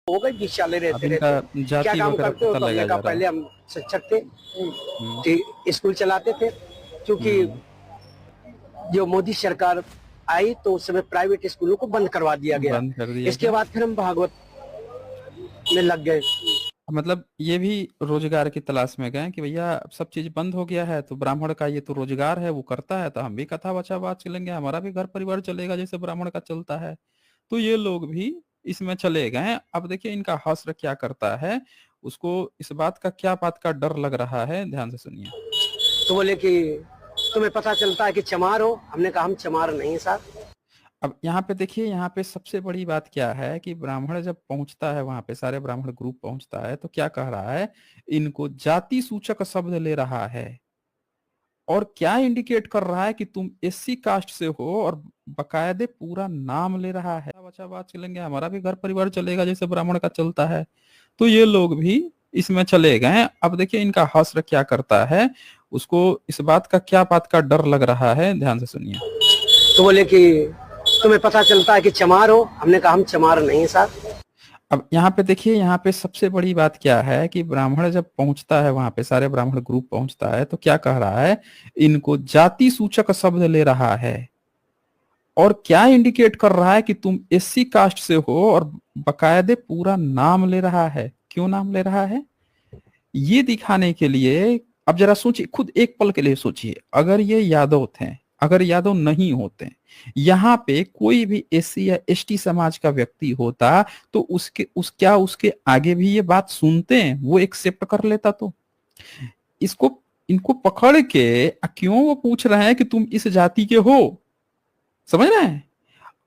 हो गए 20 साल अब रहते इनका रहते। क्या जाति काम वगैरह करते हो? पता तो हमने लगा कहा जा रहा है। पहले हम शिक्षक थे, हम्म। स्कूल चलाते थे। क्योंकि हम्म। जो मोदी सरकार आई तो उस समय प्राइवेट स्कूलों को बंद करवा दिया गया। बंद कर दिया इसके गया। बाद फिर हम भागवत में लग गए। मतलब ये भी रोजगार की तलाश में गए कि भैया अब सब चीज बंद हो गया है, तो ब्राह्मण का ये तो रोजगार है, वो करता है, तो हम भी कथा बचा बात चलेंगे, हमारा भी घर परिवार चलेगा जैसे ब्राह्मण का चलता है। तो ये लोग भी इसमें चले गए। अब देखिए इनका हश्र क्या करता है, उसको इस बात का डर लग रहा है, ध्यान से सुनिए। तो बोले कि तुम्हें पता चलता है कि चमार हो? हमने कहा हम चमार नहीं साहब। अब यहाँ पे देखिए, यहाँ पे सबसे बड़ी बात क्या है कि ब्राह्मण जब पहुंचता है वहां पे, सारे ब्राह्मण ग्रुप पहुंचता है, तो क्या कह रहा है, इनको जाति सूचक शब्द ले रहा है और क्या इंडिकेट कर रहा है कि तुम एससी कास्ट से हो, और बकायदे पूरा नाम ले रहा है। बचा बात चलेंगे, हमारा भी घर परिवार चलेगा जैसे ब्राह्मण का चलता है। तो ये लोग भी इसमें चले गए। अब देखिए इनका हश्र क्या करता है, उसको इस बात का डर लग रहा है, ध्यान से सुनिए। तो बोले कि तुम्हें पता चलता है कि चमार हो? हमने कहा हम चमार नहीं साहब। अब यहाँ पे देखिए, यहाँ पे सबसे बड़ी बात क्या है कि ब्राह्मण जब पहुंचता है वहां पे, सारे ब्राह्मण ग्रुप पहुंचता है, तो क्या कह रहा है, इनको जाति सूचक शब्द ले रहा है और क्या इंडिकेट कर रहा है कि तुम एससी कास्ट से हो, और बकायदे पूरा नाम ले रहा है। क्यों नाम ले रहा है? ये दिखाने के लिए। अब जरा सोचिए, खुद एक पल के लिए सोचिए, अगर ये यादव थे, अगर यादव नहीं होते, यहाँ पे कोई भी एससी या एसटी समाज का व्यक्ति होता, तो उसके आगे भी ये बात सुनते हैं, वो एक्सेप्ट कर लेता। तो इसको इनको पकड़ के क्यों वो पूछ रहे हैं कि तुम इस जाति के हो? समझ रहे हैं?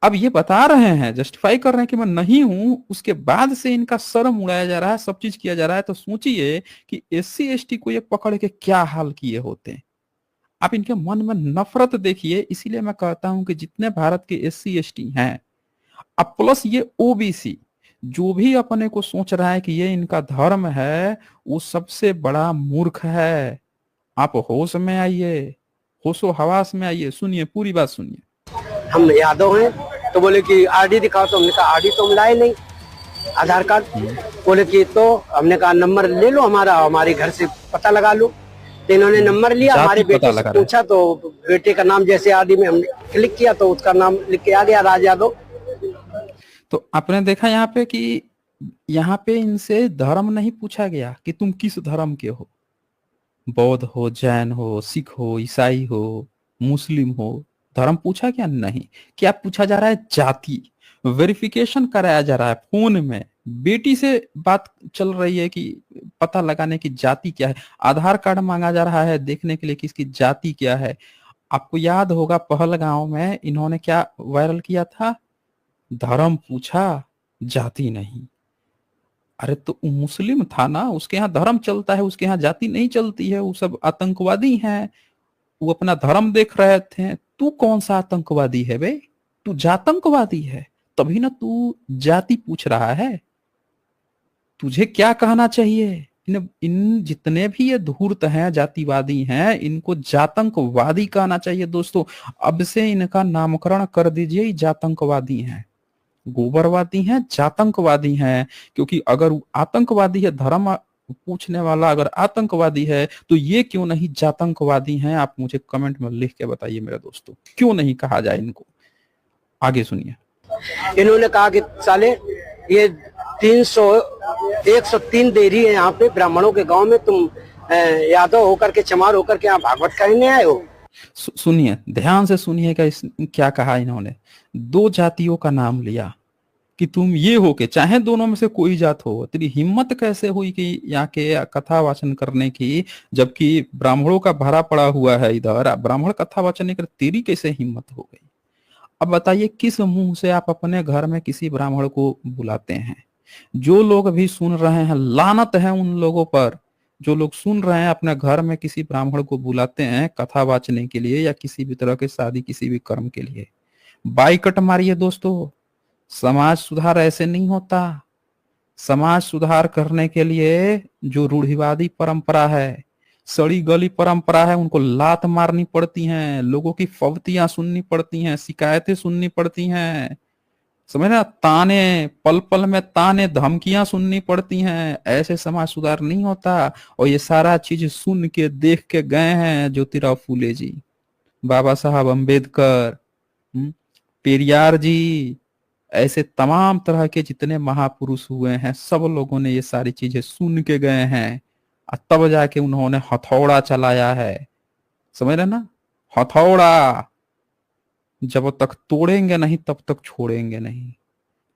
अब ये बता रहे हैं, जस्टिफाई कर रहे हैं कि मैं नहीं हूं, उसके बाद से इनका शर्म उड़ाया जा रहा है, सब चीज किया जा रहा है। तो सोचिए कि एससी एसटी को ये पकड़ के क्या हाल किए होते हैं। आप इनके मन में नफरत देखिए। इसीलिए मैं कहता हूं कि जितने भारत के एससी एसटी हैं, अब प्लस ये ओबीसी, जो भी अपने को सोच रहा है कि ये इनका धर्म है, वो सबसे बड़ा मूर्ख है। आप होश में आइए, होशो हवास में आइए, सुनिए, पूरी बात सुनिए। हम यादव हैं। तो बोले कि आरडी दिखाओ। तो हमने कहा आरडी तो हम लाए नहीं, आधार कार्ड। हम्म। बोले कि तो हमने कहा नंबर ले लो हमारा, हमारे घर से पता लगा लो। तो इन्होंने नंबर लिया, जाति हमारे पता बेटे से लगा रहे हैं। पूछा तो बेटे का नाम जैसे आरडी में हमने क्लिक किया तो उसका नाम लिख के आ गया, राज यादव। तो आपने देखा यहाँ पे कि यहाँ पे इनसे धर्म नहीं पूछा गया कि तुम किस धर्म के हो, बौद्ध हो, जैन हो, सिख हो, ईसाई हो, मुस्लिम हो। धर्म पूछा क्या? नहीं। क्या पूछा जा रहा है? जाति। वेरिफिकेशन कराया जा रहा है फोन में, बेटी से बात चल रही है कि पता लगाने की जाति क्या है। आधार कार्ड मांगा जा रहा है देखने के लिए कि इसकी जाति क्या है। आपको याद होगा पहलगांव में इन्होंने क्या वायरल किया था? धर्म पूछा, जाति नहीं। अरे तो वो मुस्लिम था ना, उसके यहाँ धर्म चलता है, उसके यहाँ जाति नहीं चलती है, वो सब आतंकवादी हैं। वो अपना धर्म देख रहे थे। तू कौन सा आतंकवादी है बे? तू जातंकवादी है। तभी ना तू जाति पूछ रहा है। तुझे क्या कहना चाहिए? इन जितने भी ये धूर्त हैं, जातिवादी हैं, इनको जातंकवादी कहना चाहिए दोस्तों। अब से इनका नामकरण कर दीजिए, जातंकवादी हैं, गोबरवादी हैं, जातंकवादी हैं। क्योंकि अगर आतंकवादी है, धर्म पूछने वाला अगर आतंकवादी है, तो ये क्यों नहीं जातंकवादी हैं? आप मुझे कमेंट में लिख के बताइए मेरे दोस्तों, क्यों नहीं कहा जाए इनको। आगे सुनिए। इन्होंने कहा कि साले ये 300 103 डेयरी है यहाँ पे ब्राह्मणों के गांव में, तुम यादव होकर के चमार होकर के यहाँ भागवत कहने आए हो। सुनिए, ध्यान से सुनिएगा। इस क्या कहा इन्होंने? दो जातियों का नाम लिया कि तुम ये हो के, चाहे दोनों में से कोई जात हो, तेरी हिम्मत कैसे हुई कि यहाँ के कथा वाचन करने की, जबकि ब्राह्मणों का भरा पड़ा हुआ है इधर, ब्राह्मण कथा वाचन कर, तेरी कैसे हिम्मत हो गई? अब बताइए किस मुंह से आप अपने घर में किसी ब्राह्मण को बुलाते हैं? जो लोग अभी सुन रहे हैं, लानत है उन लोगों पर। जो लोग सुन रहे हैं, अपने घर में किसी ब्राह्मण को बुलाते हैं कथा वाचने के लिए या किसी भी तरह के शादी, किसी भी कर्म के लिए, बाइकट मारिए दोस्तों। समाज सुधार ऐसे नहीं होता। समाज सुधार करने के लिए जो रूढ़िवादी परंपरा है, सड़ी गली परंपरा है, उनको लात मारनी पड़ती हैं, लोगों की फवतियां सुननी पड़ती हैं, शिकायतें सुननी पड़ती हैं। समझ ना, ताने पल पल में, ताने धमकियां सुननी पड़ती हैं, ऐसे समाज सुधार नहीं होता। और ये सारा चीज सुन के देख के गए हैं ज्योतिराव फूले जी, बाबा साहब अम्बेडकर, पेरियार जी, ऐसे तमाम तरह के जितने महापुरुष हुए हैं, सब लोगों ने ये सारी चीजें सुन के गए हैं, और तब जाके उन्होंने हथौड़ा चलाया है। समझ रहे ना, हथौड़ा जब तक तोड़ेंगे नहीं तब तक छोड़ेंगे नहीं।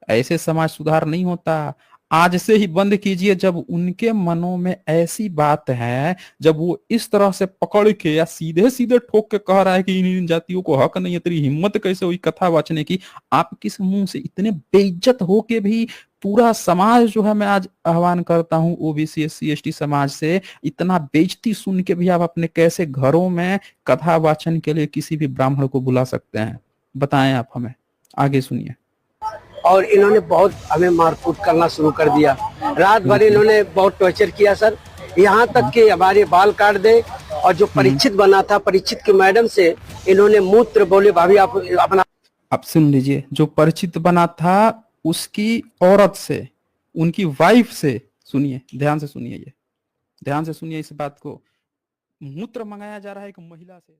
ऐसे समाज सुधार नहीं होता। आज से ही बंद कीजिए। जब उनके मनों में ऐसी बात है, जब वो इस तरह से पकड़ के या सीधे सीधे ठोक के कह रहा है कि इन जातियों को हक नहीं है, तेरी हिम्मत कैसे हुई कथा वाचने की, आप किस मुंह से इतने बेइज्जत होके भी पूरा समाज जो है, मैं आज आह्वान करता हूं ओबीसी एससी एसटी समाज से, इतना बेइज्जती सुन के भी आप अपने कैसे घरों में कथा वाचन के लिए किसी भी ब्राह्मण को बुला सकते हैं? बताएं आप हमें, आगे सुनिए। और इन्होंने बहुत हमें मारकूट करना शुरू कर दिया। रात भर इन्होंने बहुत टॉर्चर किया सर, यहाँ तक कि हमारे बाल काट दे। और जो परीक्षित बना था, परीक्षित की मैडम से इन्होंने मूत्र बोले, भाभी आप अपना। आप सुन लीजिए, जो परिचित बना था उसकी औरत से, उनकी वाइफ से, सुनिए ध्यान से सुनिए, ये ध्यान से सुनिए इस बात को, मूत्र मंगाया जा रहा है एक महिला से।